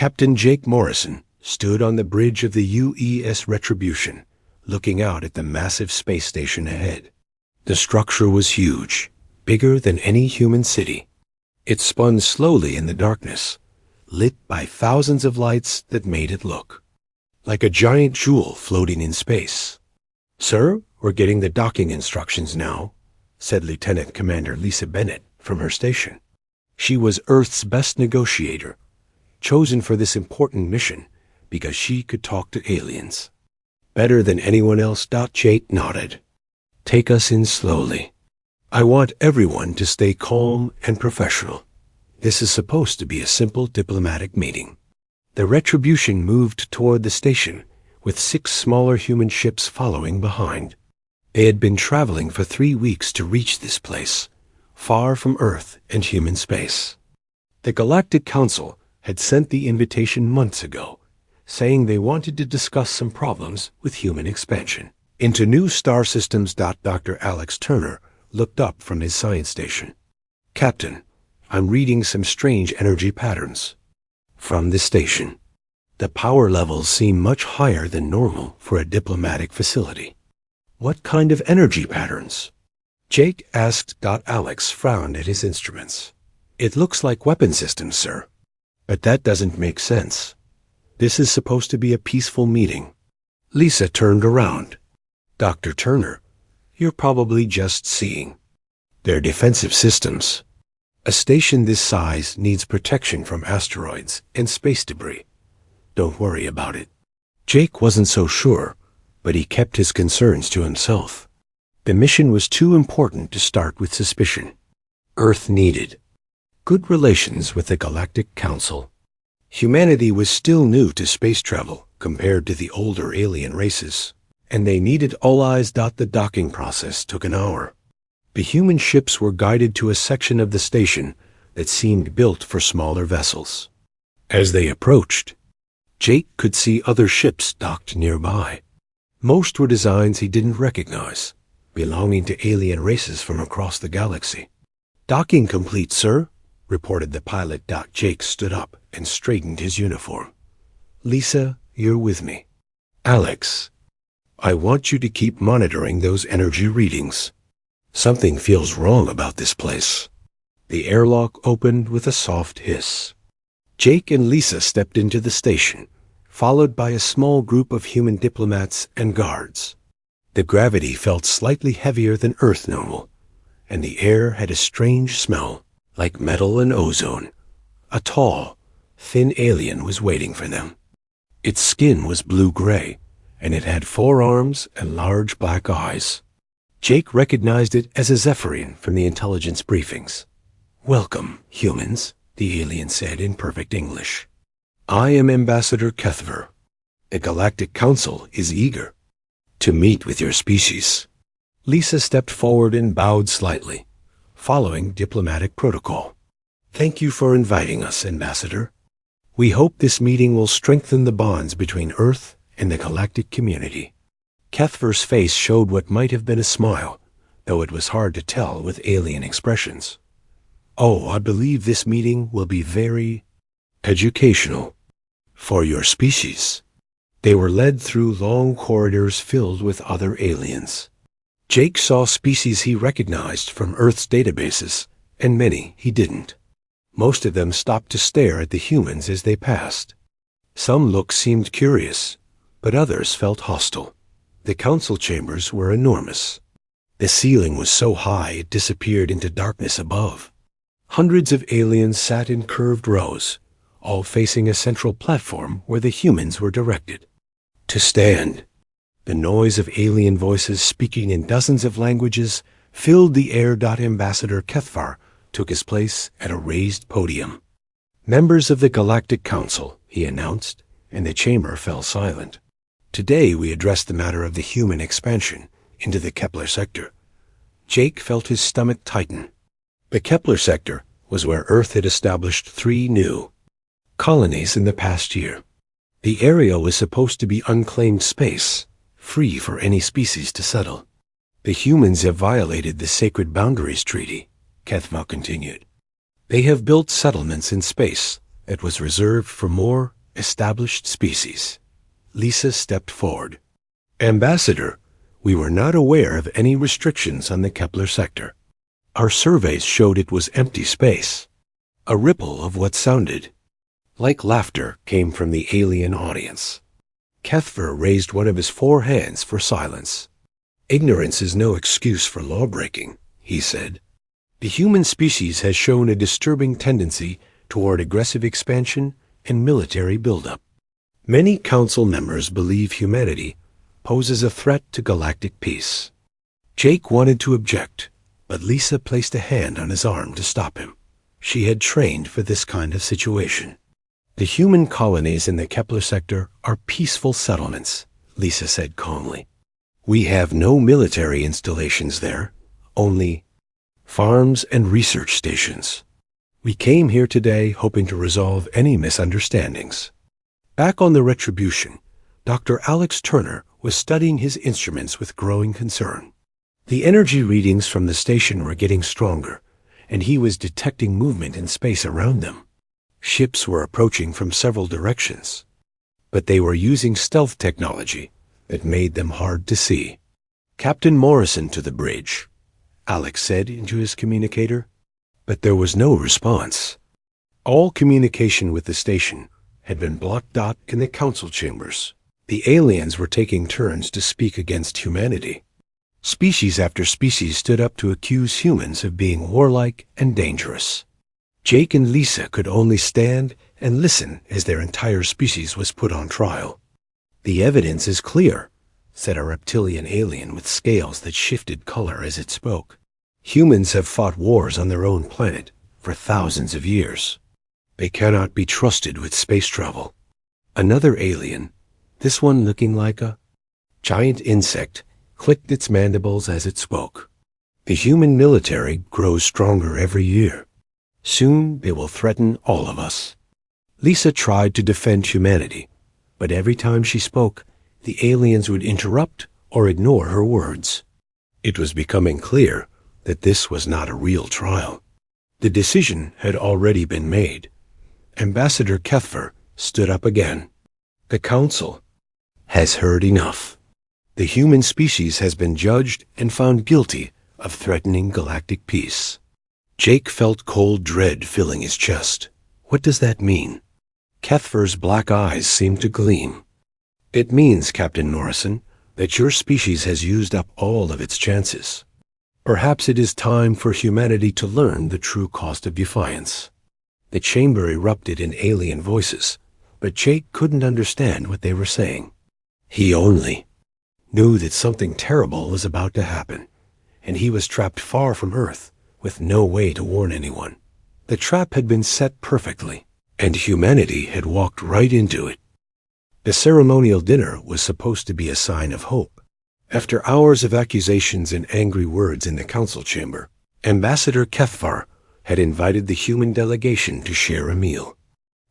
Captain Jake Morrison stood on the bridge of the UES Retribution, looking out at the massive space station ahead. The structure was huge, bigger than any human city. It spun slowly in the darkness, lit by thousands of lights that made it look like a giant jewel floating in space. "Sir, we're getting the docking instructions now," said Lieutenant Commander Lisa Bennett from her station. She was Earth's best negotiator, chosen for this important mission because she could talk to aliens better than anyone else. Jake nodded. "Take us in slowly. I want everyone to stay calm and professional. This is supposed to be a simple diplomatic meeting." The Retribution moved toward the station, with 6 smaller human ships following behind. They had been traveling for 3 weeks to reach this place, far from Earth and human space. The Galactic Council had sent the invitation months ago, saying they wanted to discuss some problems with human expansion into new star systems. Dr. Alex Turner looked up from his science station. "Captain, I'm reading some strange energy patterns from the station. The power levels seem much higher than normal for a diplomatic facility." "What kind of energy patterns?" Jake asked. Alex frowned at his instruments. "It looks like weapon systems, sir. But that doesn't make sense. This is supposed to be a peaceful meeting." Lisa turned around. "Dr. Turner, you're probably just seeing. They're defensive systems. A station this size needs protection from asteroids and space debris. Don't worry about it." Jake wasn't so sure, but he kept his concerns to himself. The mission was too important to start with suspicion. Earth needed good relations with the Galactic Council. Humanity was still new to space travel compared to the older alien races, and they needed all eyes. The docking process took an hour. The human ships were guided to a section of the station that seemed built for smaller vessels. As they approached, Jake could see other ships docked nearby. Most were designs he didn't recognize, belonging to alien races from across the galaxy. "Docking complete, sir," reported the pilot. Jake stood up and straightened his uniform. "Lisa, you're with me. Alex, I want you to keep monitoring those energy readings. Something feels wrong about this place." The airlock opened with a soft hiss. Jake and Lisa stepped into the station, followed by a small group of human diplomats and guards. The gravity felt slightly heavier than Earth normal, and the air had a strange smell, like metal and ozone. A tall, thin alien was waiting for them. Its skin was blue-gray, and it had 4 arms and large black eyes. Jake recognized it as a Zephyrian from the intelligence briefings. "Welcome, humans," the alien said in perfect English. "I am Ambassador Kethver. The Galactic Council is eager to meet with your species." Lisa stepped forward and bowed slightly, following diplomatic protocol. "Thank you for inviting us, Ambassador. We hope this meeting will strengthen the bonds between Earth and the galactic community." Kethver's face showed what might have been a smile, though it was hard to tell with alien expressions. "Oh, I believe this meeting will be very educational for your species." They were led through long corridors filled with other aliens. Jake saw species he recognized from Earth's databases, and many he didn't. Most of them stopped to stare at the humans as they passed. Some looks seemed curious, but others felt hostile. The council chambers were enormous. The ceiling was so high it disappeared into darkness above. Hundreds of aliens sat in curved rows, all facing a central platform where the humans were directed to stand. The noise of alien voices speaking in dozens of languages filled the air. Ambassador Kethvar took his place at a raised podium. "Members of the Galactic Council," he announced, and the chamber fell silent. "Today we address the matter of the human expansion into the Kepler sector." Jake felt his stomach tighten. The Kepler sector was where Earth had established 3 new colonies in the past year. The area was supposed to be unclaimed space, free for any species to settle. "The humans have violated the Sacred Boundaries Treaty," Kethva continued. "They have built settlements in space It was reserved for more established species. Lisa stepped forward. Ambassador, we were not aware of any restrictions on the Kepler sector. Our surveys showed it was empty space. A ripple of what sounded like laughter came from the alien audience. Kethver raised one of his 4 hands for silence. Ignorance is no excuse for law-breaking, he said. The human species has shown a disturbing tendency toward aggressive expansion and military buildup. Many council members believe humanity poses a threat to galactic peace. Jake wanted to object, but Lisa placed a hand on his arm to stop him. She had trained for this kind of situation. The human colonies in the Kepler sector are peaceful settlements, Lisa said calmly. We have no military installations there, only farms and research stations. We came here today hoping to resolve any misunderstandings. Back on the Retribution, Dr. Alex Turner was studying his instruments with growing concern. The energy readings from the station were getting stronger, and he was detecting movement in space around them. Ships were approaching from several directions, but they were using stealth technology that made them hard to see. Captain Morrison to the bridge, Alex said into his communicator, but there was no response. All communication with the station had been blocked out in the council chambers. The aliens were taking turns to speak against humanity. Species after species stood up to accuse humans of being warlike and dangerous. Jake and Lisa could only stand and listen as their entire species was put on trial. The evidence is clear, said a reptilian alien with scales that shifted color as it spoke. Humans have fought wars on their own planet for thousands of years. They cannot be trusted with space travel. Another alien, this one looking like a giant insect, clicked its mandibles as it spoke. The human military grows stronger every year. Soon they will threaten all of us. Lisa tried to defend humanity, but every time she spoke, the aliens would interrupt or ignore her words. It was becoming clear that this was not a real trial. The decision had already been made. Ambassador Kethver stood up again. The Council has heard enough. The human species has been judged and found guilty of threatening galactic peace. Jake felt cold dread filling his chest. What does that mean? Kethver's black eyes seemed to gleam. It means, Captain Morrison, that your species has used up all of its chances. Perhaps it is time for humanity to learn the true cost of defiance. The chamber erupted in alien voices, but Jake couldn't understand what they were saying. He only knew that something terrible was about to happen, and he was trapped far from Earth, with no way to warn anyone. The trap had been set perfectly, and humanity had walked right into it. The ceremonial dinner was supposed to be a sign of hope. After hours of accusations and angry words in the council chamber, Ambassador Kethvar had invited the human delegation to share a meal.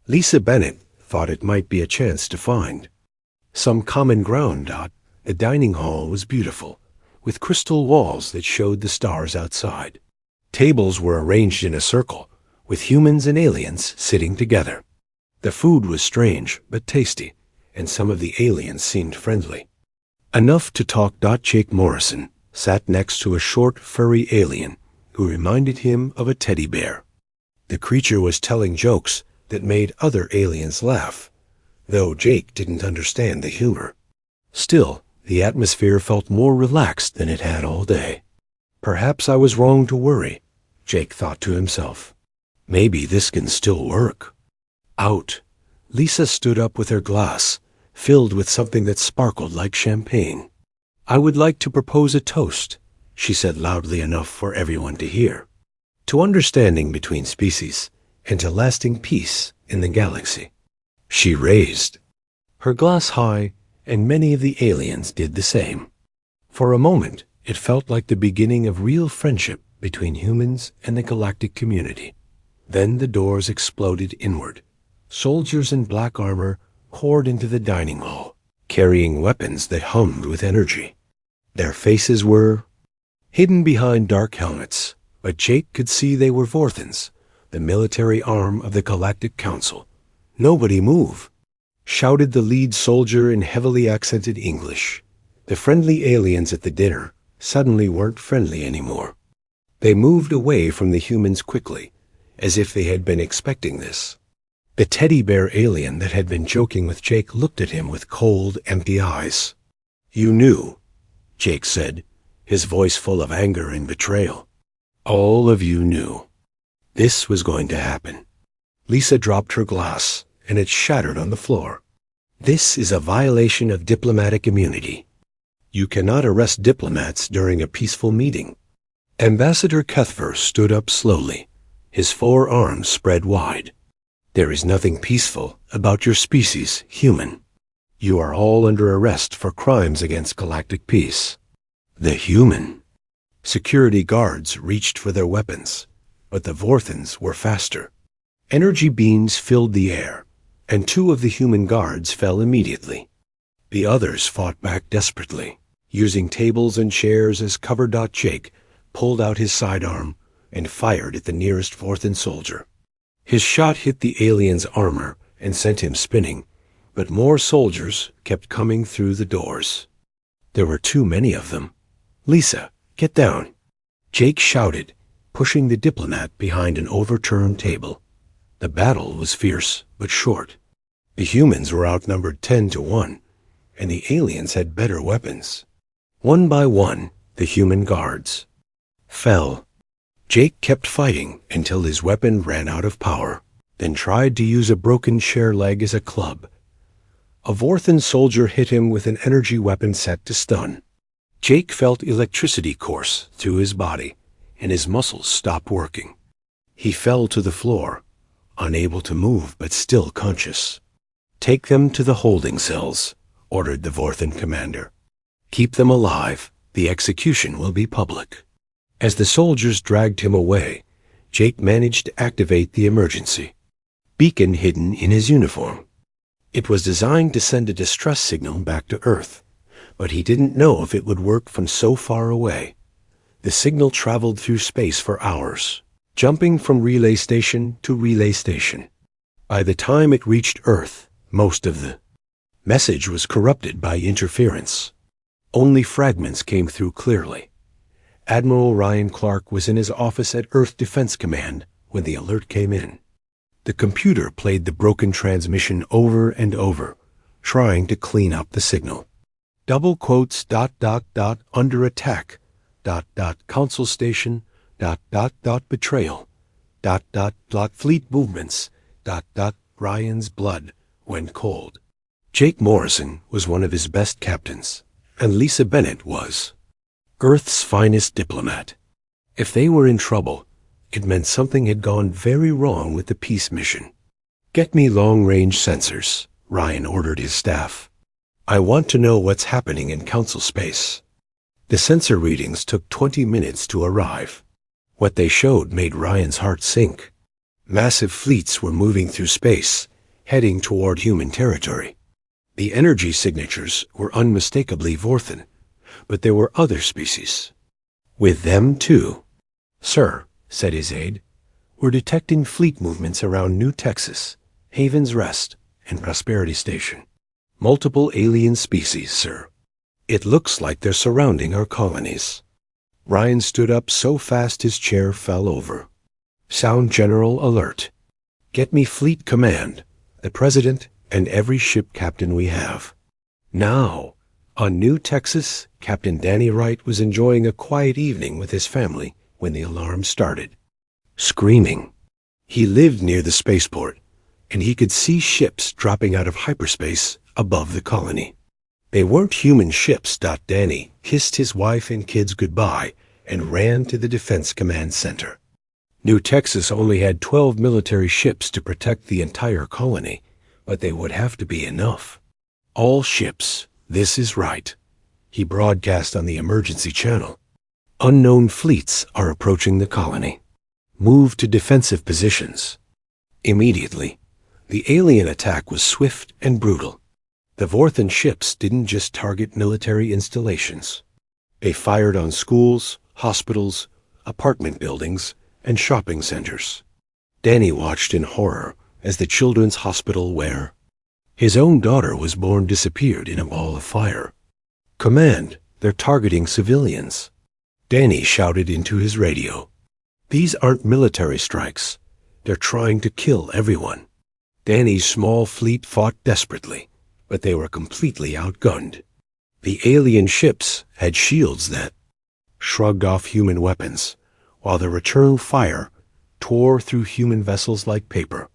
Lisa Bennett thought it might be a chance to find some common ground. The dining hall was beautiful, with crystal walls that showed the stars outside. Tables were arranged in a circle, with humans and aliens sitting together. The food was strange but tasty, and some of the aliens seemed friendly. Enough to talk. Jake Morrison sat next to a short, furry alien who reminded him of a teddy bear. The creature was telling jokes that made other aliens laugh, though Jake didn't understand the humor. Still, the atmosphere felt more relaxed than it had all day. Perhaps I was wrong to worry, Jake thought to himself. Maybe this can still work. Out. Lisa stood up with her glass, filled with something that sparkled like champagne. I would like to propose a toast, she said loudly enough for everyone to hear. To understanding between species and to lasting peace in the galaxy. She raised her glass high, and many of the aliens did the same. For a moment, it felt like the beginning of real friendship between humans and the galactic community. Then the doors exploded inward. Soldiers in black armor poured into the dining hall, carrying weapons that hummed with energy. Their faces were hidden behind dark helmets, but Jake could see they were Vorthans, the military arm of the Galactic Council. "Nobody move," shouted the lead soldier in heavily accented English. The friendly aliens at the dinner suddenly weren't friendly anymore. They moved away from the humans quickly, as if they had been expecting this. The teddy bear alien that had been joking with Jake looked at him with cold, empty eyes. "You knew," Jake said, his voice full of anger and betrayal. "All of you knew. This was going to happen." Lisa dropped her glass, and it shattered on the floor. "This is a violation of diplomatic immunity. You cannot arrest diplomats during a peaceful meeting." Ambassador Cuthbert stood up slowly, his 4 arms spread wide. "There is nothing peaceful about your species, human. You are all under arrest for crimes against galactic peace." The human. Security guards reached for their weapons, but the Vorthans were faster. Energy beams filled the air, and 2 of the human guards fell immediately. The others fought back desperately, using tables and chairs as cover. Jake pulled out his sidearm and fired at the nearest Vorthan soldier. His shot hit the alien's armor and sent him spinning, but more soldiers kept coming through the doors. There were too many of them. "Lisa, get down," Jake shouted, pushing the diplomat behind an overturned table. The battle was fierce but short. The humans were outnumbered 10-1, and the aliens had better weapons. One by one, the human guards fell. Jake kept fighting until his weapon ran out of power, then tried to use a broken chair leg as a club. A Vorthan soldier hit him with an energy weapon set to stun. Jake felt electricity course through his body, and his muscles stopped working. He fell to the floor, unable to move but still conscious. "Take them to the holding cells," ordered the Vorthan commander. "Keep them alive. The execution will be public." As the soldiers dragged him away, Jake managed to activate the emergency beacon hidden in his uniform. It was designed to send a distress signal back to Earth, but he didn't know if it would work from so far away. The signal traveled through space for hours, jumping from relay station to relay station. By the time it reached Earth, most of the message was corrupted by interference. Only fragments came through clearly. Admiral Ryan Clark was in his office at Earth Defense Command when the alert came in. The computer played the broken transmission over and over, trying to clean up the signal. "Double quotes, ... under attack, ... council station, ... betrayal, ... fleet movements, ... Ryan's blood went cold." Jake Morrison was one of his best captains, and Lisa Bennett was Earth's finest diplomat. If they were in trouble, it meant something had gone very wrong with the peace mission. "Get me long-range sensors," Ryan ordered his staff. "I want to know what's happening in council space." The sensor readings took 20 minutes to arrive. What they showed made Ryan's heart sink. Massive fleets were moving through space, heading toward human territory. The energy signatures were unmistakably Vorthan, but there were other species with them too. "Sir," said his aide, "we're detecting fleet movements around New Texas, Haven's Rest, and Prosperity Station. Multiple alien species, sir. It looks like they're surrounding our colonies." Ryan stood up so fast his chair fell over. "Sound General alert. Get me Fleet Command, the President, and every ship captain we have. Now." On New Texas, Captain Danny Wright was enjoying a quiet evening with his family when the alarm started. Screaming. He lived near the spaceport, and he could see ships dropping out of hyperspace above the colony. They weren't human ships. Danny kissed his wife and kids goodbye and ran to the Defense Command Center. New Texas only had 12 military ships to protect the entire colony, but they would have to be enough. "All ships, this is right," he broadcast on the emergency channel. "Unknown fleets are approaching the colony. Move to defensive positions." Immediately, the alien attack was swift and brutal. The Vorthan ships didn't just target military installations. They fired on schools, hospitals, apartment buildings, and shopping centers. Danny watched in horror as the children's hospital where his own daughter was born disappeared in a ball of fire. "Command, they're targeting civilians." Danny shouted into his radio. "These aren't military strikes. They're trying to kill everyone." Danny's small fleet fought desperately, but they were completely outgunned. The alien ships had shields that shrugged off human weapons, while the return fire tore through human vessels like paper.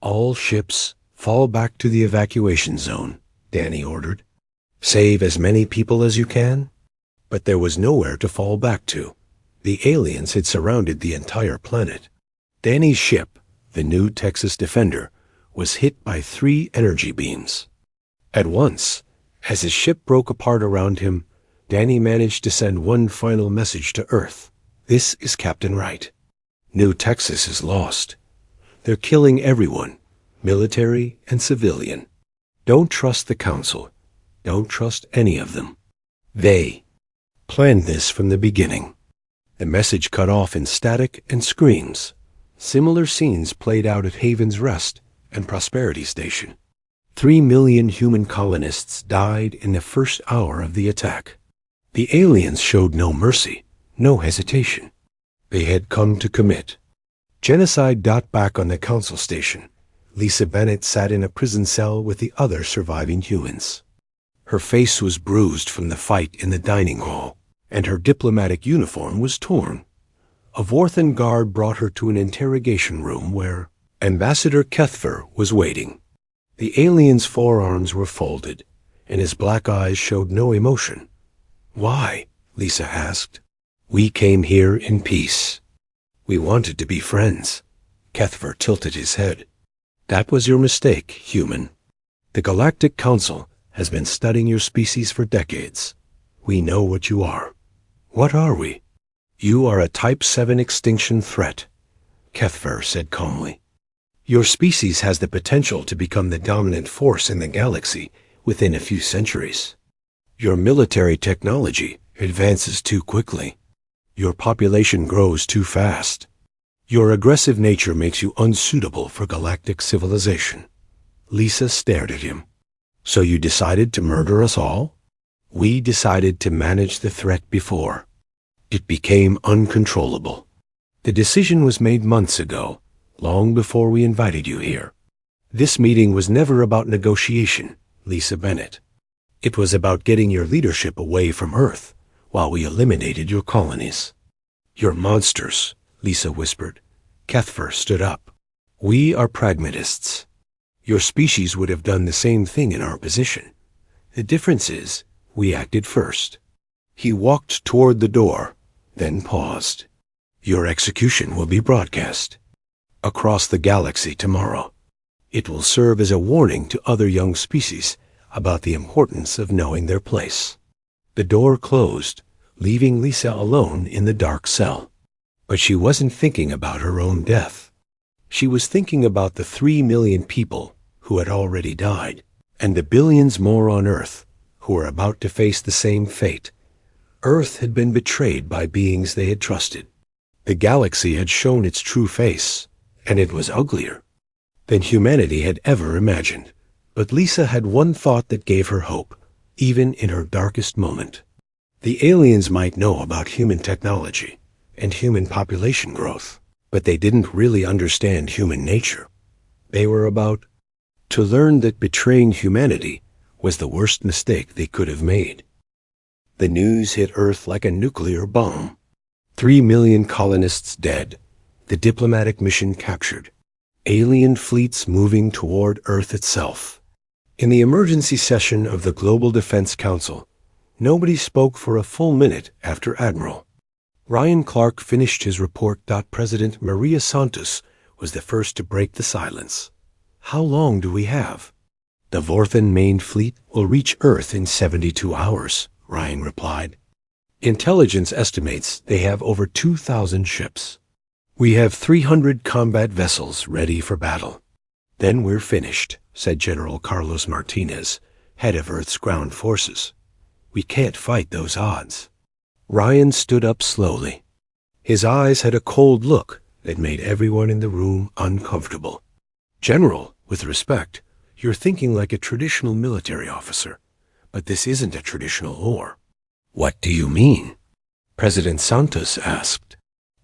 "All ships, fall back to the evacuation zone," Danny ordered. "Save as many people as you can." But there was nowhere to fall back to. The aliens had surrounded the entire planet. Danny's ship, the new Texas Defender, was hit by 3 energy beams. At once, as his ship broke apart around him, Danny managed to send one final message to Earth. "This is Captain Wright. New Texas is lost. They're killing everyone, military and civilian. Don't trust the Council. Don't trust any of them. They planned this from the beginning." The message cut off in static and screams. Similar scenes played out at Haven's Rest and Prosperity Station. 3 million human colonists died in the first hour of the attack. The aliens showed no mercy, no hesitation. They had come to commit genocide. Back on the Council Station, Lisa Bennett sat in a prison cell with the other surviving humans. Her face was bruised from the fight in the dining hall, and her diplomatic uniform was torn. A Vorthan guard brought her to an interrogation room where Ambassador Kethver was waiting. The alien's forearms were folded, and his black eyes showed no emotion. "Why?" Lisa asked. "We came here in peace. We wanted to be friends." Kethver tilted his head. "That was your mistake, human. The Galactic Council has been studying your species for decades. We know what you are." "What are we?" "You are a Type 7 extinction threat," Kethver said calmly. "Your species has the potential to become the dominant force in the galaxy within a few centuries. Your military technology advances too quickly. Your population grows too fast. Your aggressive nature makes you unsuitable for galactic civilization." Lisa stared at him. "So you decided to murder us all?" "We decided to manage the threat before it became uncontrollable. The decision was made months ago, long before we invited you here. This meeting was never about negotiation, Lisa Bennett. It was about getting your leadership away from Earth while we eliminated your colonies." "You're monsters," Lisa whispered. Kethver stood up. "We are pragmatists. Your species would have done the same thing in our position. The difference is, we acted first." He walked toward the door, then paused. "Your execution will be broadcast across the galaxy tomorrow. It will serve as a warning to other young species about the importance of knowing their place." The door closed, leaving Lisa alone in the dark cell. But she wasn't thinking about her own death. She was thinking about the 3 million people who had already died, and the billions more on Earth who were about to face the same fate. Earth had been betrayed by beings they had trusted. The galaxy had shown its true face, and it was uglier than humanity had ever imagined. But Lisa had one thought that gave her hope, even in her darkest moment. The aliens might know about human technology and human population growth, but they didn't really understand human nature. They were about to learn that betraying humanity was the worst mistake they could have made. The news hit Earth like a nuclear bomb. 3 million colonists dead, the diplomatic mission captured, alien fleets moving toward Earth itself. In the emergency session of the Global Defense Council, nobody spoke for a full minute after Admiral Ryan Clark finished his report. President Maria Santos was the first to break the silence. "How long do we have?" "The Vorthan main fleet will reach Earth in 72 hours, Ryan replied. "Intelligence estimates they have over 2,000 ships. We have 300 combat vessels ready for battle. Then we're finished," said General Carlos Martinez, head of Earth's ground forces. "We can't fight those odds." Ryan stood up slowly. His eyes had a cold look that made everyone in the room uncomfortable. "General, with respect, you're thinking like a traditional military officer, but this isn't a traditional war." "What do you mean?" President Santos asked.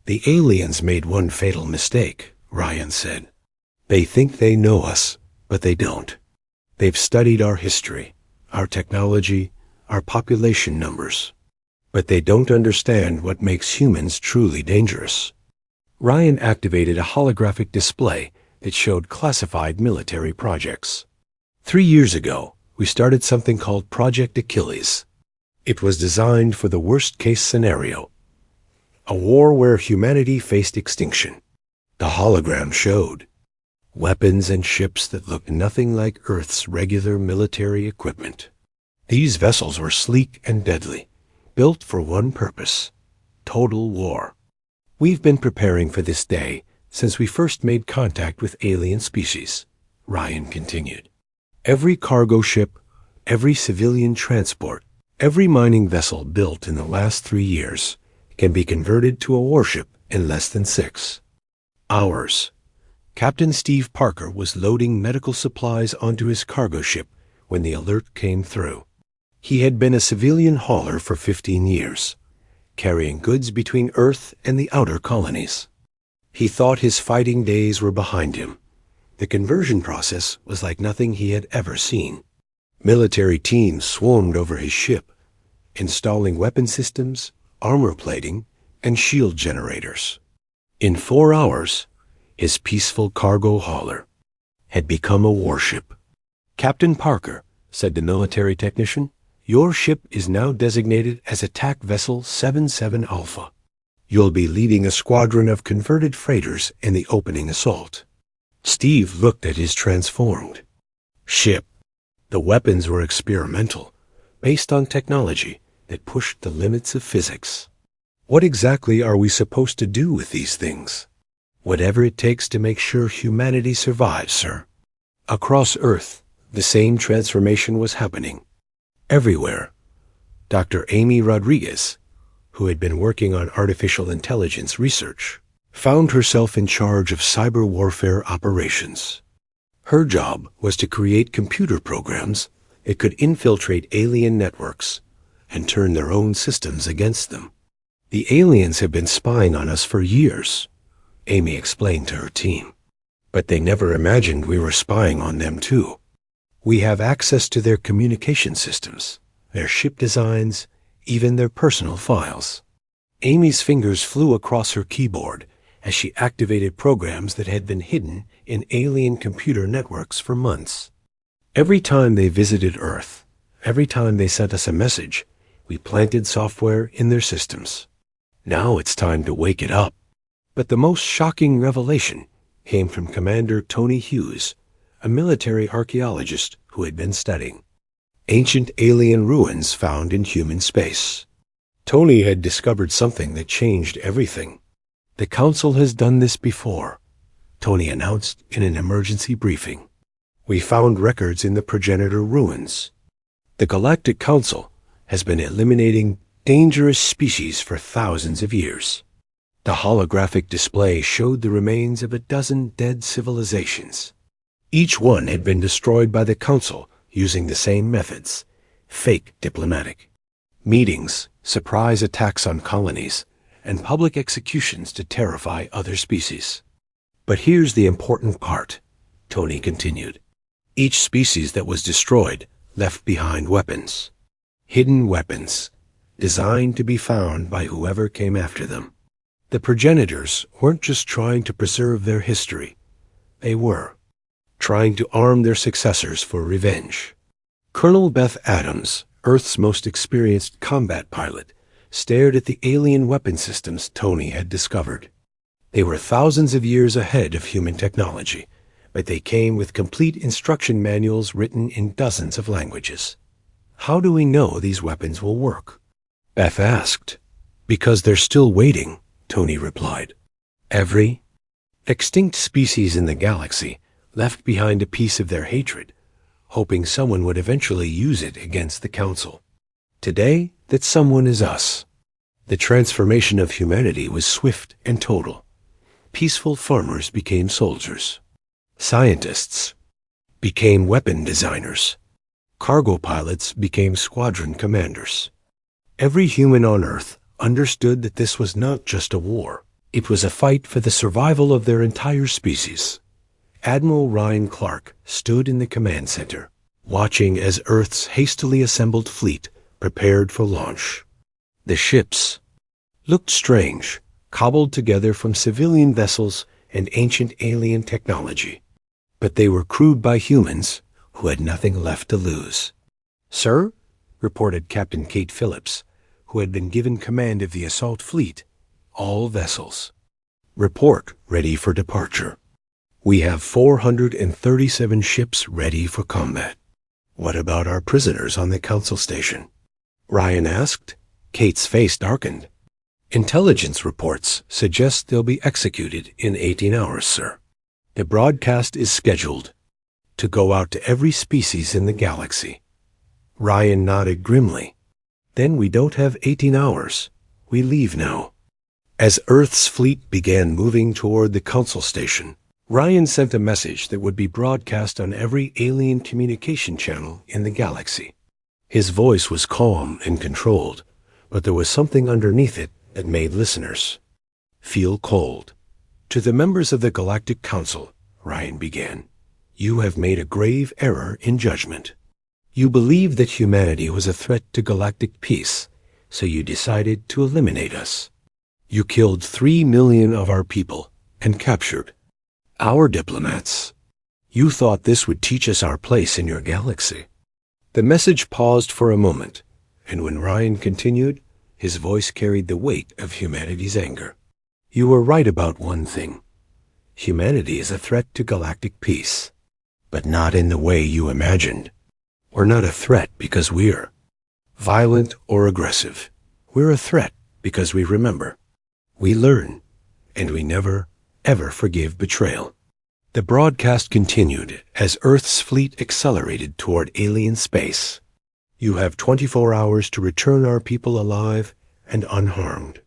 "The aliens made one fatal mistake," Ryan said. "They think they know us, but they don't. They've studied our history, our technology, our population numbers, but they don't understand what makes humans truly dangerous." Ryan activated a holographic display that showed classified military projects. 3 years ago, we started something called Project Achilles. It was designed for the worst-case scenario, a war where humanity faced extinction. The hologram showed weapons and ships that looked nothing like Earth's regular military equipment. These vessels were sleek and deadly, built for one purpose: total war. "We've been preparing for this day since we first made contact with alien species," Ryan continued. "Every cargo ship, every civilian transport, every mining vessel built in the last 3 years can be converted to a warship in less than 6 hours. Captain Steve Parker was loading medical supplies onto his cargo ship when the alert came through. He had been a civilian hauler for 15 years, carrying goods between Earth and the outer colonies. He thought his fighting days were behind him. The conversion process was like nothing he had ever seen. Military teams swarmed over his ship, installing weapon systems, armor plating, and shield generators. In 4 hours, his peaceful cargo hauler had become a warship. "Captain Parker," said the military technician, "your ship is now designated as Attack Vessel 77 Alpha. You'll be leading a squadron of converted freighters in the opening assault." Steve looked at his transformed ship. The weapons were experimental, based on technology that pushed the limits of physics. "What exactly are we supposed to do with these things?" "Whatever it takes to make sure humanity survives, sir." Across Earth, the same transformation was happening. Everywhere. Dr. Amy Rodriguez, who had been working on artificial intelligence research, found herself in charge of cyber warfare operations. Her job was to create computer programs that could infiltrate alien networks and turn their own systems against them. "The aliens have been spying on us for years," Amy explained to her team. "But they never imagined we were spying on them too. We have access to their communication systems, their ship designs, even their personal files." Amy's fingers flew across her keyboard as she activated programs that had been hidden in alien computer networks for months. "Every time they visited Earth, every time they sent us a message, we planted software in their systems. Now it's time to wake it up." But the most shocking revelation came from Commander Tony Hughes, a military archaeologist who had been studying ancient alien ruins found in human space. Tony had discovered something that changed everything. "The Council has done this before," Tony announced in an emergency briefing. "We found records in the progenitor ruins. The Galactic Council has been eliminating dangerous species for thousands of years." The holographic display showed the remains of a dozen dead civilizations. Each one had been destroyed by the Council using the same methods: fake diplomatic meetings, surprise attacks on colonies, and public executions to terrify other species. "But here's the important part," Tony continued. "Each species that was destroyed left behind weapons. Hidden weapons, designed to be found by whoever came after them. The progenitors weren't just trying to preserve their history. They were trying to arm their successors for revenge." Colonel Beth Adams, Earth's most experienced combat pilot, stared at the alien weapon systems Tony had discovered. They were thousands of years ahead of human technology, but they came with complete instruction manuals written in dozens of languages. "How do we know these weapons will work?" Beth asked. "Because they're still waiting," Tony replied. "Every extinct species in the galaxy left behind a piece of their hatred, hoping someone would eventually use it against the Council. Today, that someone is us." The transformation of humanity was swift and total. Peaceful farmers became soldiers. Scientists became weapon designers. Cargo pilots became squadron commanders. Every human on Earth understood that this was not just a war. It was a fight for the survival of their entire species. Admiral Ryan Clark stood in the command center, watching as Earth's hastily assembled fleet prepared for launch. The ships looked strange, cobbled together from civilian vessels and ancient alien technology. But they were crewed by humans who had nothing left to lose. "Sir," reported Captain Kate Phillips, who had been given command of the assault fleet, "all vessels. Report ready for departure. We have 437 ships ready for combat." "What about our prisoners on the council station?" Ryan asked. Kate's face darkened. "Intelligence reports suggest they'll be executed in 18 hours, sir. The broadcast is scheduled to go out to every species in the galaxy." Ryan nodded grimly. "Then we don't have 18 hours. We leave now." As Earth's fleet began moving toward the council station, Ryan sent a message that would be broadcast on every alien communication channel in the galaxy. His voice was calm and controlled, but there was something underneath it that made listeners feel cold. "To the members of the Galactic Council," Ryan began, "you have made a grave error in judgment. You believed that humanity was a threat to galactic peace, so you decided to eliminate us. You killed 3 million of our people and captured our diplomats. You thought this would teach us our place in your galaxy." The message paused for a moment, and when Ryan continued, his voice carried the weight of humanity's anger. "You were right about one thing. Humanity is a threat to galactic peace, but not in the way you imagined. We're not a threat because we're violent or aggressive. We're a threat because we remember. We learn, and we never, ever forgive betrayal." The broadcast continued as Earth's fleet accelerated toward alien space. "You have 24 hours to return our people alive and unharmed.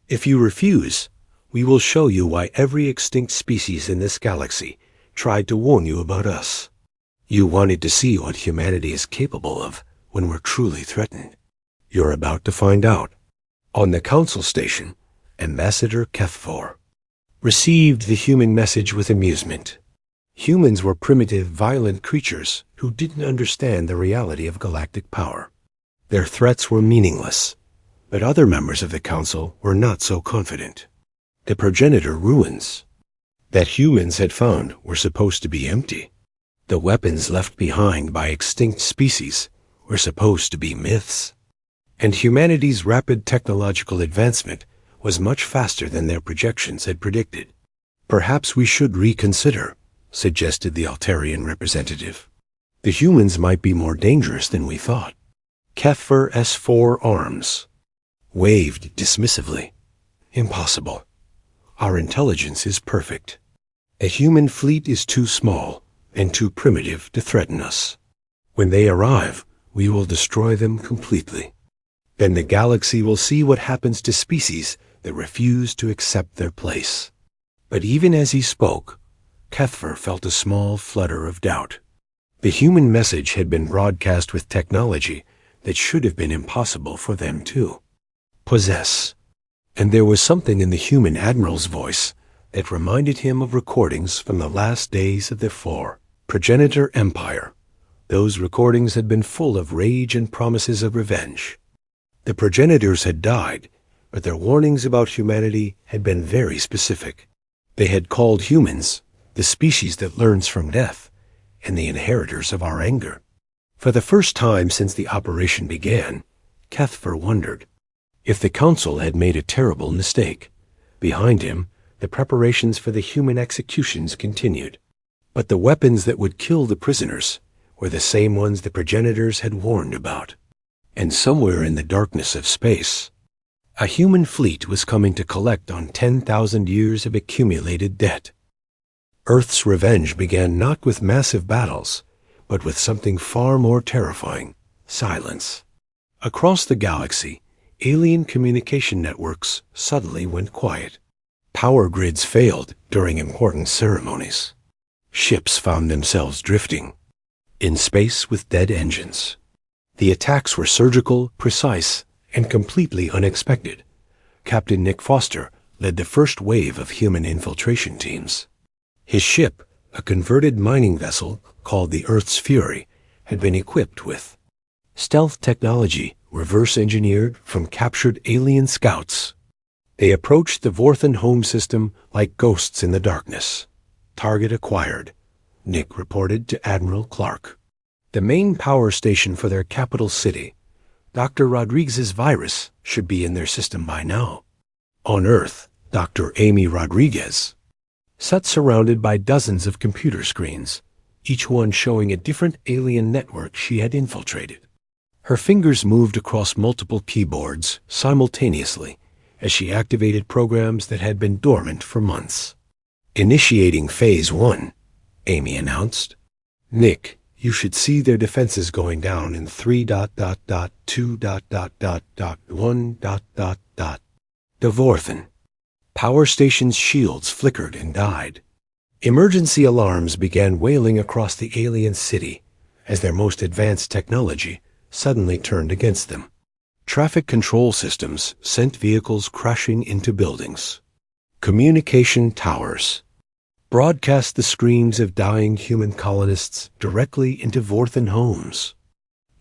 If you refuse, we will show you why every extinct species in this galaxy tried to warn you about us. You wanted to see what humanity is capable of when we're truly threatened. You're about to find out." On the council station, Ambassador Kethfor received the human message with amusement. Humans were primitive, violent creatures who didn't understand the reality of galactic power. Their threats were meaningless, but other members of the council were not so confident. The progenitor ruins that humans had found were supposed to be empty. The weapons left behind by extinct species were supposed to be myths. And humanity's rapid technological advancement was much faster than their projections had predicted. "Perhaps we should reconsider," suggested the Altarian representative. "The humans might be more dangerous than we thought." Kethfer's 4 arms waved dismissively. "Impossible. Our intelligence is perfect. A human fleet is too small and too primitive to threaten us. When they arrive, we will destroy them completely. Then the galaxy will see what happens to species that refuse to accept their place." But even as he spoke, Kethfer felt a small flutter of doubt. The human message had been broadcast with technology that should have been impossible for them to possess. And there was something in the human admiral's voice that reminded him of recordings from the last days of the 4 progenitor empire. Those recordings had been full of rage and promises of revenge. The progenitors had died, but their warnings about humanity had been very specific. They had called humans the species that learns from death and the inheritors of our anger. For the first time since the operation began, Kethfer wondered if the council had made a terrible mistake. Behind him, the preparations for the human executions continued. But the weapons that would kill the prisoners were the same ones the progenitors had warned about. And somewhere in the darkness of space, a human fleet was coming to collect on 10,000 years of accumulated debt. Earth's revenge began not with massive battles, but with something far more terrifying: silence. Across the galaxy, alien communication networks suddenly went quiet. Power grids failed during important ceremonies. Ships found themselves drifting in space with dead engines. The attacks were surgical, precise, and completely unexpected. Captain Nick Foster led the first wave of human infiltration teams. His ship, a converted mining vessel called the Earth's Fury, had been equipped with stealth technology reverse-engineered from captured alien scouts. They approached the Vorthen home system like ghosts in the darkness. Target acquired, Nick reported to Admiral Clark. The main power station for their capital city, Dr. Rodriguez's virus, should be in their system by now. On Earth, Dr. Amy Rodriguez sat surrounded by dozens of computer screens, each one showing a different alien network she had infiltrated. Her fingers moved across multiple keyboards simultaneously as she activated programs that had been dormant for months. Initiating Phase 1, Amy announced. Nick, you should see their defenses going down in 3.2.1. The Vorthen. Power station's shields flickered and died. Emergency alarms began wailing across the alien city as their most advanced technology suddenly turned against them. Traffic control systems sent vehicles crashing into buildings. Communication towers broadcast the screams of dying human colonists directly into Vorthen homes.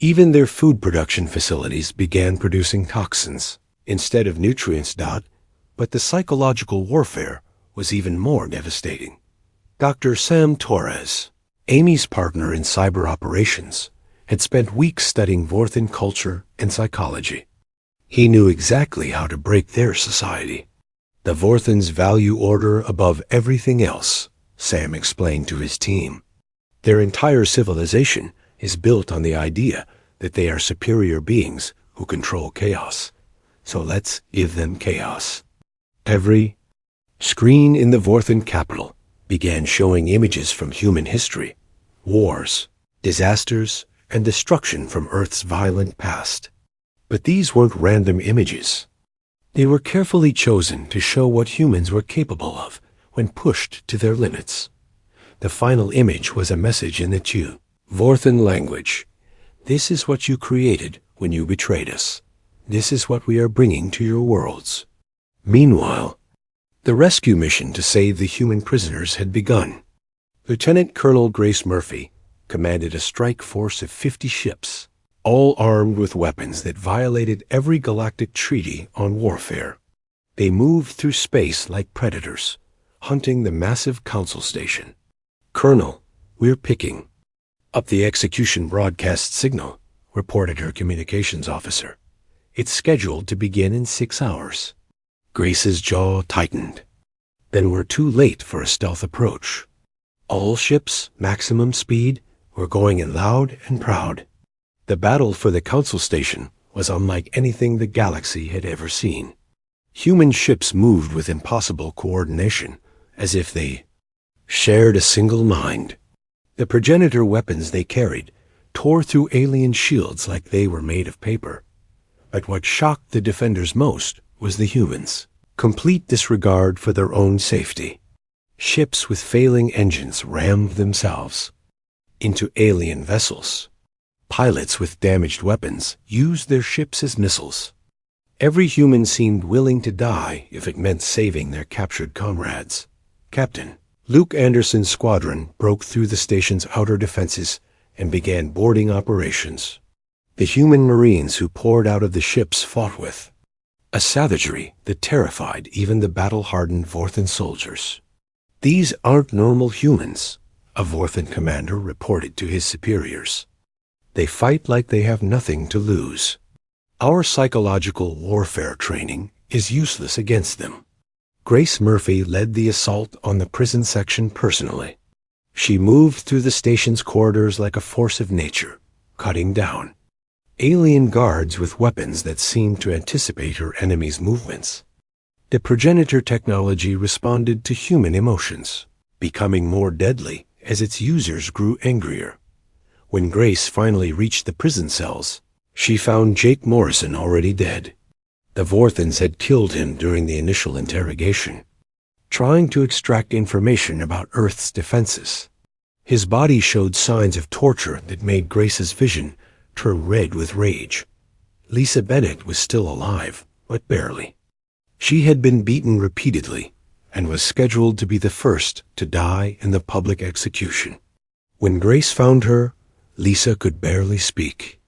Even their food production facilities began producing toxins instead of nutrients. But the psychological warfare was even more devastating. Dr. Sam Torres, Amy's partner in cyber operations, had spent weeks studying Vorthen culture and psychology. He knew exactly how to break their society. The Vorthens value order above everything else, Sam explained to his team. Their entire civilization is built on the idea that they are superior beings who control chaos. So let's give them chaos. Every screen in the Vorthen capital began showing images from human history, wars, disasters, and destruction from Earth's violent past. But these weren't random images. They were carefully chosen to show what humans were capable of when pushed to their limits. The final image was a message in the Vorthen language. This is what you created when you betrayed us. This is what we are bringing to your worlds. Meanwhile, the rescue mission to save the human prisoners had begun. Lieutenant Colonel Grace Murphy commanded a strike force of 50 ships, all armed with weapons that violated every galactic treaty on warfare. They moved through space like predators, hunting the massive council station. Colonel, we're picking up the execution broadcast signal, reported her communications officer. It's scheduled to begin in 6 hours. Grace's jaw tightened. Then we're too late for a stealth approach. All ships, maximum speed, were going in loud and proud. The battle for the council station was unlike anything the galaxy had ever seen. Human ships moved with impossible coordination, as if they shared a single mind. The progenitor weapons they carried tore through alien shields like they were made of paper. But what shocked the defenders most was the humans' complete disregard for their own safety. Ships with failing engines rammed themselves into alien vessels. Pilots with damaged weapons used their ships as missiles. Every human seemed willing to die if it meant saving their captured comrades. Captain Luke Anderson's squadron broke through the station's outer defenses and began boarding operations. The human Marines who poured out of the ships fought with a savagery that terrified even the battle-hardened Vorthen soldiers. These aren't normal humans, a Vorthen commander reported to his superiors. They fight like they have nothing to lose. Our psychological warfare training is useless against them. Grace Murphy led the assault on the prison section personally. She moved through the station's corridors like a force of nature, cutting down alien guards with weapons that seemed to anticipate her enemy's movements. The progenitor technology responded to human emotions, becoming more deadly as its users grew angrier. When Grace finally reached the prison cells, she found Jake Morrison already dead. The Vorthens had killed him during the initial interrogation. trying to extract information about Earth's defenses. His body showed signs of torture that made Grace's vision turn red with rage. Lisa Bennett was still alive, but barely. She had been beaten repeatedly and was scheduled to be the first to die in the public execution. When Grace found her, Lisa could barely speak.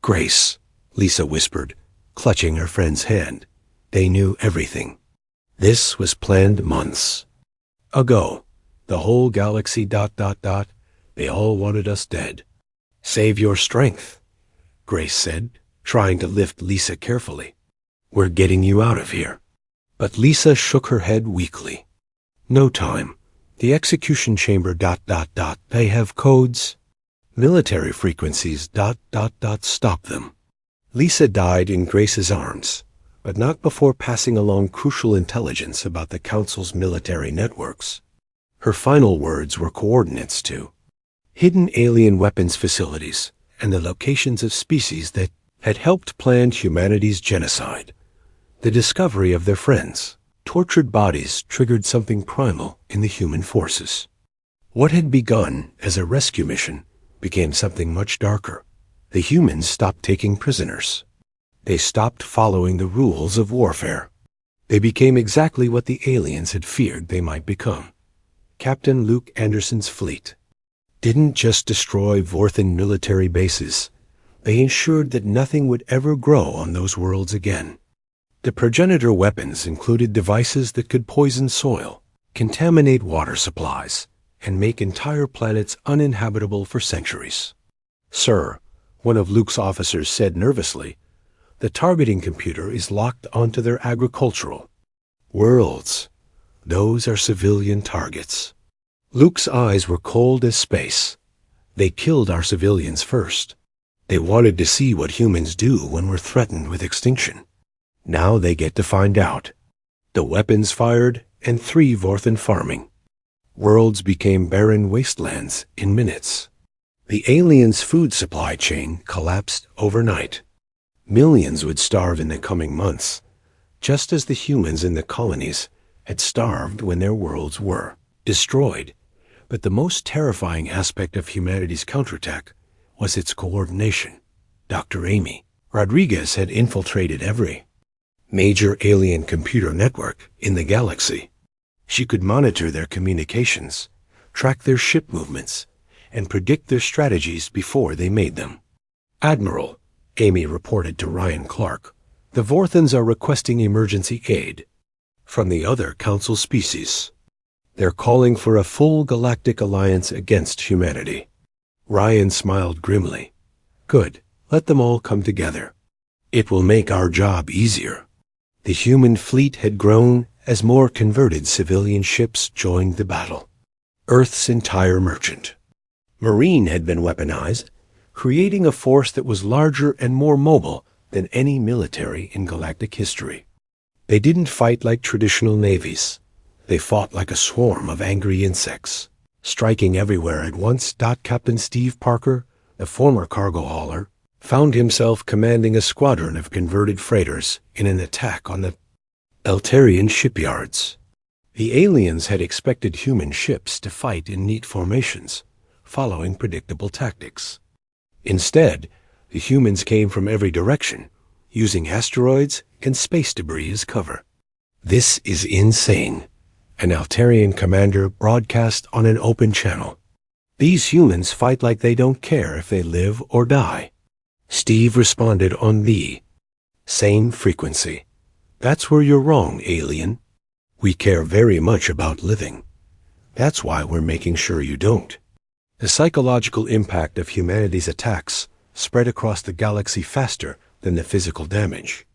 "Grace," Lisa whispered, clutching her friend's hand. They knew everything. This was planned months ago. The whole galaxy ... They all wanted us dead. "Save your strength," Grace said, trying to lift Lisa carefully. "We're getting you out of here." But Lisa shook her head weakly. "No time. The execution chamber ... They have codes. Military frequencies ... Stop them." Lisa died in Grace's arms, but not before passing along crucial intelligence about the Council's military networks. Her final words were coordinates to hidden alien weapons facilities and the locations of species that had helped plan humanity's genocide. The discovery of their friends' tortured bodies triggered something primal in the human forces. What had begun as a rescue mission became something much darker. The humans stopped taking prisoners. They stopped following the rules of warfare. They became exactly what the aliens had feared they might become. Captain Luke Anderson's fleet didn't just destroy Vorthan military bases. They ensured that nothing would ever grow on those worlds again. The progenitor weapons included devices that could poison soil, contaminate water supplies, and make entire planets uninhabitable for centuries. "Sir," one of Luke's officers said nervously, "the targeting computer is locked onto their agricultural worlds. Those are civilian targets." Luke's eyes were cold as space. "They killed our civilians first. They wanted to see what humans do when we're threatened with extinction. Now they get to find out." The weapons fired, and 3 Vorthan farming worlds became barren wastelands in minutes. The aliens' food supply chain collapsed overnight. Millions would starve in the coming months, just as the humans in the colonies had starved when their worlds were destroyed. But the most terrifying aspect of humanity's counterattack was its coordination. Dr. Amy Rodriguez had infiltrated every major alien computer network in the galaxy. She could monitor their communications, track their ship movements, and predict their strategies before they made them. "Admiral," Amy reported to Ryan Clark, "the Vorthans are requesting emergency aid from the other Council species. They're calling for a full galactic alliance against humanity." Ryan smiled grimly. "Good. Let them all come together. It will make our job easier." The human fleet had grown as more converted civilian ships joined the battle. Earth's entire merchant marine had been weaponized, creating a force that was larger and more mobile than any military in galactic history. They didn't fight like traditional navies. They fought like a swarm of angry insects, striking everywhere at once. Captain Steve Parker, the former cargo hauler, found himself commanding a squadron of converted freighters in an attack on the Eltarian shipyards. The aliens had expected human ships to fight in neat formations, following predictable tactics. Instead, the humans came from every direction, using asteroids and space debris as cover. "This is insane," an Altarian commander broadcast on an open channel. "These humans fight like they don't care if they live or die." Steve responded on the same frequency. "That's where you're wrong, alien. We care very much about living. That's why we're making sure you don't." The psychological impact of humanity's attacks spread across the galaxy faster than the physical damage.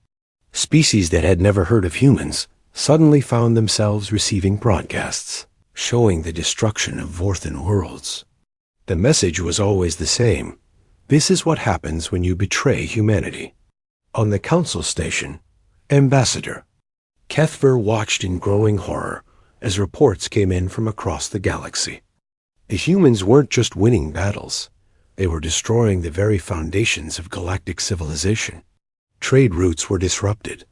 Species that had never heard of humans suddenly found themselves receiving broadcasts showing the destruction of Vorthan worlds. The message was always the same. This is what happens when you betray humanity. On the Council station, Ambassador Kethver watched in growing horror as reports came in from across the galaxy. The humans weren't just winning battles. They were destroying the very foundations of galactic civilization. Trade routes were disrupted.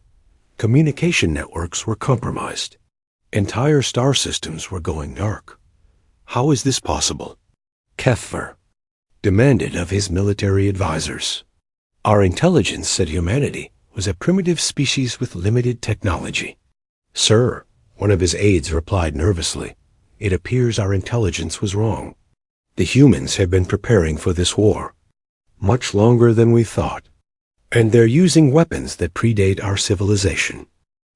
Communication networks were compromised. Entire star systems were going dark. How is this possible? Keffer demanded of his military advisors. Our intelligence said humanity was a primitive species with limited technology. Sir, one of his aides replied nervously, it appears our intelligence was wrong. The humans have been preparing for this war much longer than we thought, and they're using weapons that predate our civilization.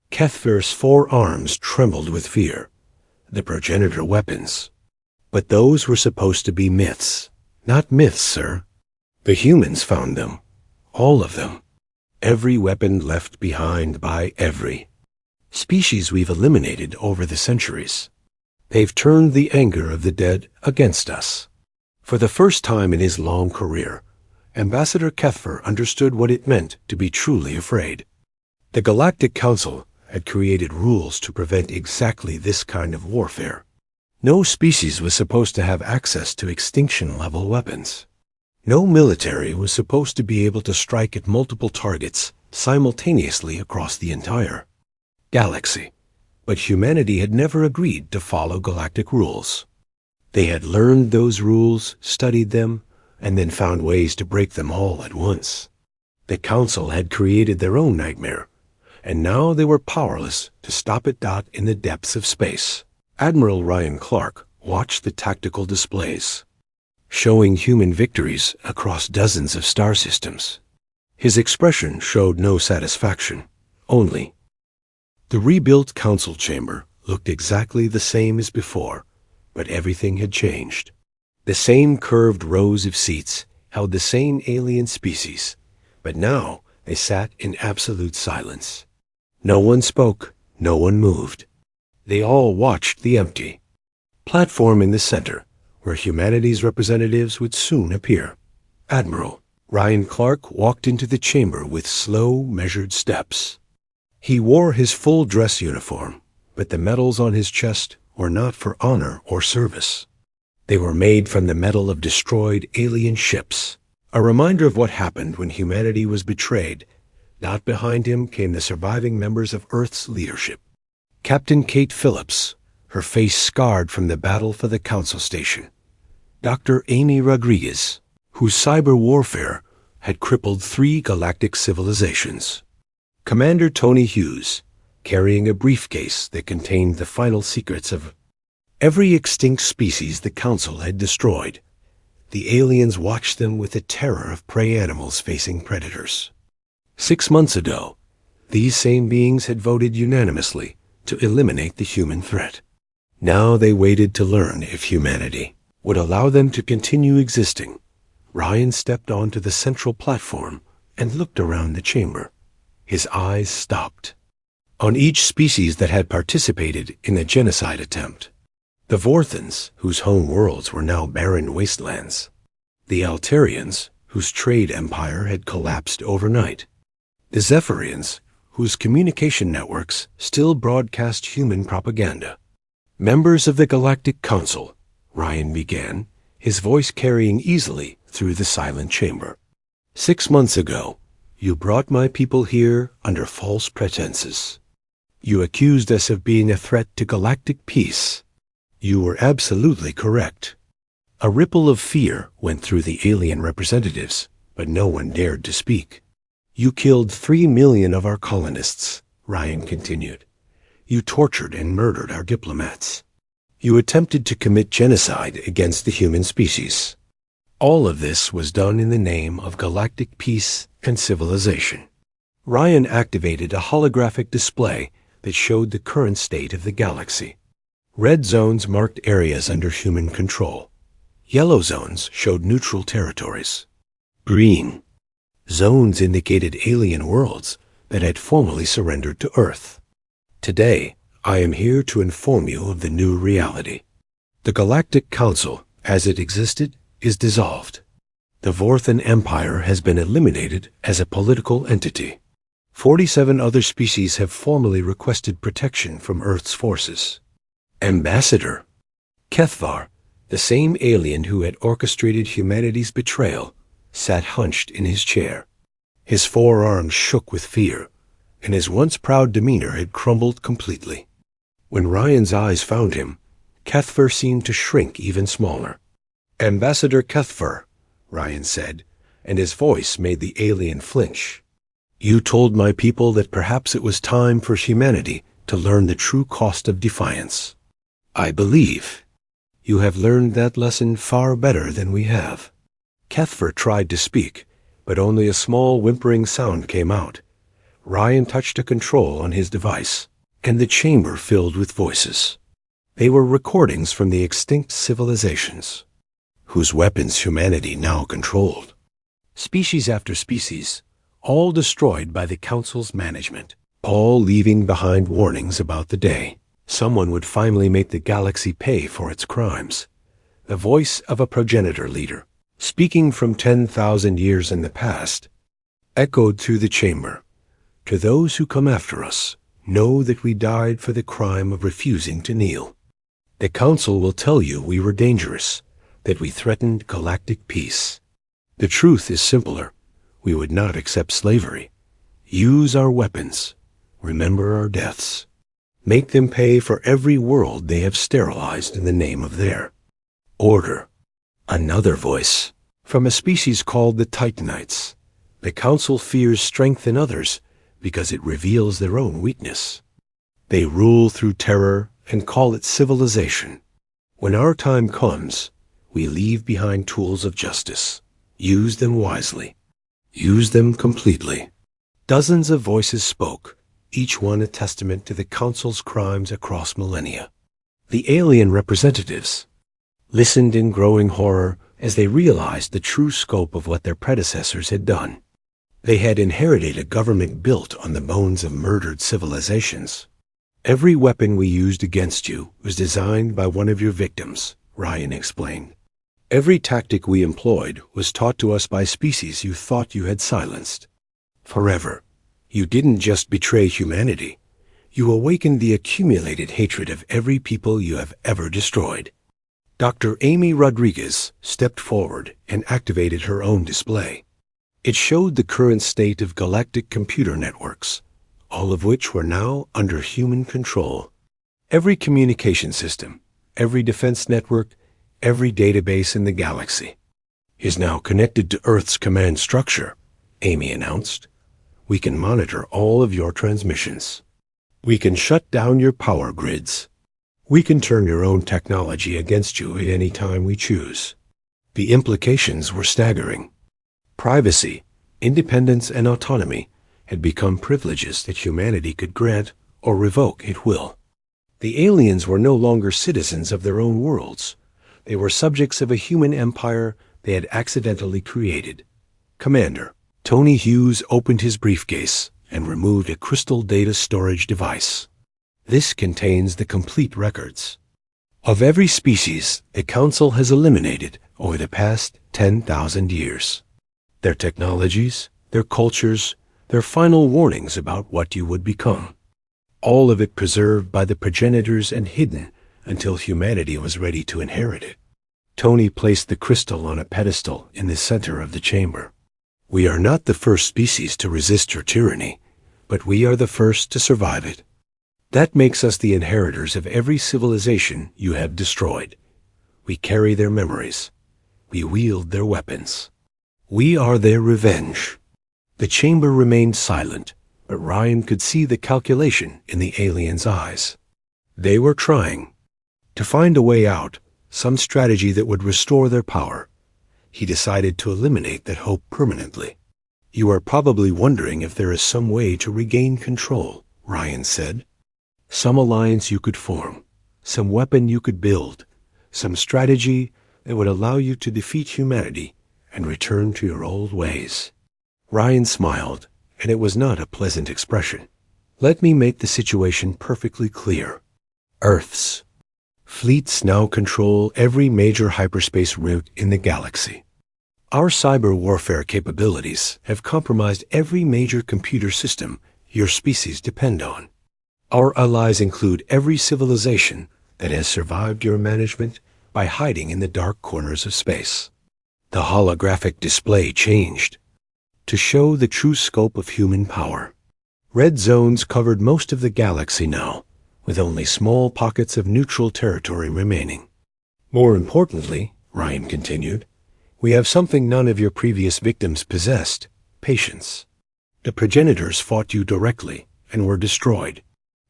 Keffer's forearms trembled with fear. The progenitor weapons. But those were supposed to be myths. Not myths, sir. The humans found them. All of them. Every weapon left behind by every species we've eliminated over the centuries. They've turned the anger of the dead against us. For the first time in his long career, Ambassador Keffer understood what it meant to be truly afraid. The Galactic Council had created rules to prevent exactly this kind of warfare. No species was supposed to have access to extinction-level weapons. No military was supposed to be able to strike at multiple targets simultaneously across the entire galaxy. But humanity had never agreed to follow galactic rules. They had learned those rules, studied them, and then found ways to break them all at once. The Council had created their own nightmare, and now they were powerless to stop it. In the depths of space, Admiral Ryan Clark watched the tactical displays, showing human victories across dozens of star systems. His expression showed no satisfaction, only. The rebuilt council chamber looked exactly the same as before, but everything had changed. The same curved rows of seats held the same alien species, but now they sat in absolute silence. No one spoke, no one moved. They all watched the empty platform in the center, where humanity's representatives would soon appear. Admiral Ryan Clark walked into the chamber with slow, measured steps. He wore his full dress uniform, but the medals on his chest were not for honor or service. They were made from the metal of destroyed alien ships, a reminder of what happened when humanity was betrayed. Not behind him came the surviving members of Earth's leadership. Captain Kate Phillips, her face scarred from the battle for the Council Station. Dr. Amy Rodriguez, whose cyber warfare had crippled 3 galactic civilizations. Commander Tony Hughes, carrying a briefcase that contained the final secrets of every extinct species the Council had destroyed. The aliens watched them with the terror of prey animals facing predators. 6 months ago, these same beings had voted unanimously to eliminate the human threat. Now they waited to learn if humanity would allow them to continue existing. Ryan stepped onto the central platform and looked around the chamber. His eyes stopped on each species that had participated in the genocide attempt. The Vorthans, whose home worlds were now barren wastelands. The Altarians, whose trade empire had collapsed overnight. The Zephyrians, whose communication networks still broadcast human propaganda. Members of the Galactic Council, Ryan began, his voice carrying easily through the silent chamber. 6 months ago, you brought my people here under false pretenses. You accused us of being a threat to galactic peace. You were absolutely correct. A ripple of fear went through the alien representatives, but no one dared to speak. You killed 3 million of our colonists, Ryan continued. You tortured and murdered our diplomats. You attempted to commit genocide against the human species. All of this was done in the name of galactic peace and civilization. Ryan activated a holographic display that showed the current state of the galaxy. Red zones marked areas under human control. Yellow zones showed neutral territories. Green zones indicated alien worlds that had formally surrendered to Earth. Today, I am here to inform you of the new reality. The Galactic Council, as it existed, is dissolved. The Vorthan Empire has been eliminated as a political entity. 47 other species have formally requested protection from Earth's forces. Ambassador Kethvar, the same alien who had orchestrated humanity's betrayal, sat hunched in his chair. His forearms shook with fear, and his once proud demeanor had crumbled completely. When Ryan's eyes found him, Kethfer seemed to shrink even smaller. "Ambassador Kethfer," Ryan said, and his voice made the alien flinch. "You told my people that perhaps it was time for humanity to learn the true cost of defiance. I believe you have learned that lesson far better than we have." Kethfer tried to speak, but only a small whimpering sound came out. Ryan touched a control on his device, and the chamber filled with voices. They were recordings from the extinct civilizations, whose weapons humanity now controlled. Species after species, all destroyed by the Council's management, all leaving behind warnings about the day someone would finally make the galaxy pay for its crimes. The voice of a progenitor leader, speaking from 10,000 years in the past, echoed through the chamber. "To those who come after us, know that we died for the crime of refusing to kneel. The Council will tell you we were dangerous, that we threatened galactic peace. The truth is simpler. We would not accept slavery. Use our weapons. Remember our deaths. Make them pay for every world they have sterilized in the name of their order." Another voice, from a species called the Titanites. "The Council fears strength in others because it reveals their own weakness. They rule through terror and call it civilization. When our time comes, we leave behind tools of justice. Use them wisely. Use them completely." Dozens of voices spoke, each one a testament to the Council's crimes across millennia. The alien representatives listened in growing horror as they realized the true scope of what their predecessors had done. They had inherited a government built on the bones of murdered civilizations. "Every weapon we used against you was designed by one of your victims," Ryan explained. "Every tactic we employed was taught to us by species you thought you had silenced. Forever, you didn't just betray humanity. You awakened the accumulated hatred of every people you have ever destroyed." Dr. Amy Rodriguez stepped forward and activated her own display. It showed the current state of galactic computer networks, all of which were now under human control. Every communication system, every defense network, every database in the galaxy is now connected to Earth's command structure, Amy announced. "We can monitor all of your transmissions. We can shut down your power grids. We can turn your own technology against you at any time we choose." The implications were staggering. Privacy, independence, and autonomy had become privileges that humanity could grant or revoke at will. The aliens were no longer citizens of their own worlds. They were subjects of a human empire they had accidentally created. "Commander," Tony Hughes opened his briefcase and removed a crystal data storage device. "This contains the complete records of every species the Council has eliminated over the past 10,000 years. Their technologies, their cultures, their final warnings about what you would become. All of it preserved by the progenitors and hidden until humanity was ready to inherit it." Tony placed the crystal on a pedestal in the center of the chamber. "We are not the first species to resist your tyranny, but we are the first to survive it. That makes us the inheritors of every civilization you have destroyed. We carry their memories. We wield their weapons. We are their revenge." The chamber remained silent, but Ryan could see the calculation in the aliens' eyes. They were trying to find a way out, some strategy that would restore their power. He decided to eliminate that hope permanently. "You are probably wondering if there is some way to regain control," Ryan said. "Some alliance you could form, some weapon you could build, some strategy that would allow you to defeat humanity and return to your old ways." Ryan smiled, and it was not a pleasant expression. "Let me make the situation perfectly clear. Earth's fleets now control every major hyperspace route in the galaxy. Our cyber warfare capabilities have compromised every major computer system your species depend on. Our allies include every civilization that has survived your management by hiding in the dark corners of space." The holographic display changed to show the true scope of human power. Red zones covered most of the galaxy now, with only small pockets of neutral territory remaining. More importantly, Ryan continued, we have something none of your previous victims possessed: patience. The progenitors fought you directly and were destroyed.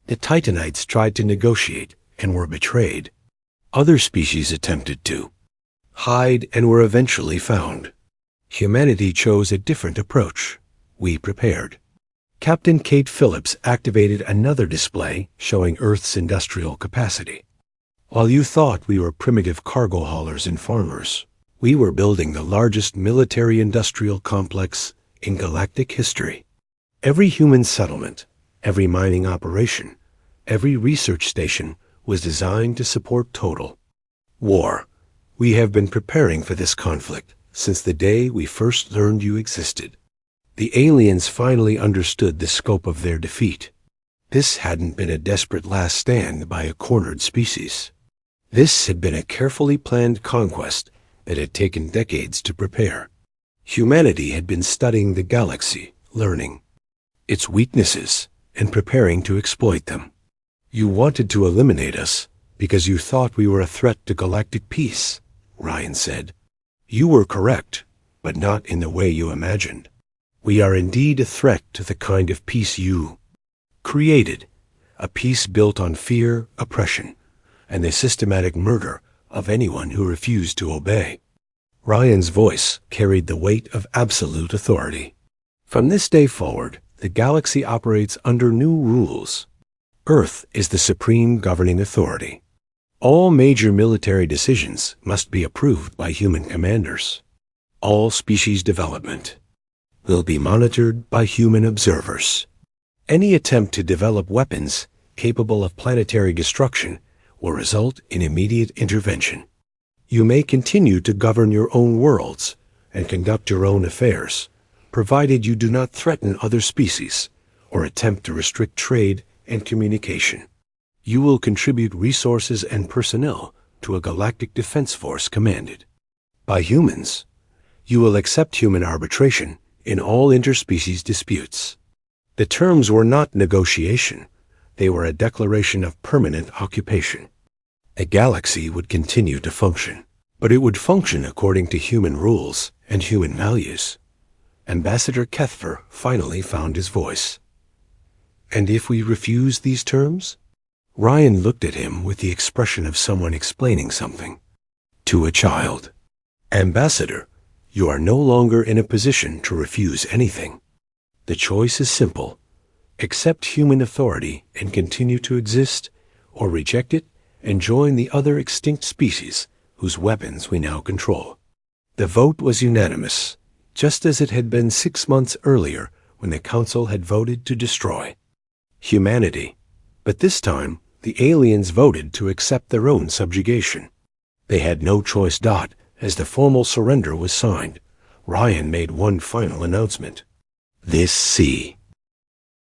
The Titanites tried to negotiate and were betrayed. Other species attempted to hide and were eventually found. Humanity chose a different approach. We prepared. Captain Kate Phillips activated another display showing Earth's industrial capacity. While you thought we were primitive cargo haulers and farmers, we were building the largest military-industrial complex in galactic history. Every human settlement, every mining operation, every research station was designed to support total war. We have been preparing for this conflict since the day we first learned you existed. The aliens finally understood the scope of their defeat. This hadn't been a desperate last stand by a cornered species. This had been a carefully planned conquest that had taken decades to prepare. Humanity had been studying the galaxy, learning its weaknesses, and preparing to exploit them. You wanted to eliminate us because you thought we were a threat to galactic peace, Ryan said. You were correct, but not in the way you imagined. We are indeed a threat to the kind of peace you created, a peace built on fear, oppression, and the systematic murder of anyone who refused to obey. Ryan's voice carried the weight of absolute authority. From this day forward, the galaxy operates under new rules. Earth is the supreme governing authority. All major military decisions must be approved by human commanders. All species development will be monitored by human observers. Any attempt to develop weapons capable of planetary destruction will result in immediate intervention. You may continue to govern your own worlds and conduct your own affairs, provided you do not threaten other species or attempt to restrict trade and communication. You will contribute resources and personnel to a galactic defense force commanded by humans. You will accept human arbitration in all interspecies disputes. The terms were not negotiation. They were a declaration of permanent occupation. A galaxy would continue to function, but it would function according to human rules and human values. Ambassador Kethfer finally found his voice. And if we refuse these terms? Ryan looked at him with the expression of someone explaining something to a child. Ambassador, you are no longer in a position to refuse anything. The choice is simple. Accept human authority and continue to exist, or reject it and join the other extinct species whose weapons we now control. The vote was unanimous, just as it had been 6 months earlier when the Council had voted to destroy humanity. But this time, the aliens voted to accept their own subjugation. They had no choice. As the formal surrender was signed, Ryan made one final announcement. This sea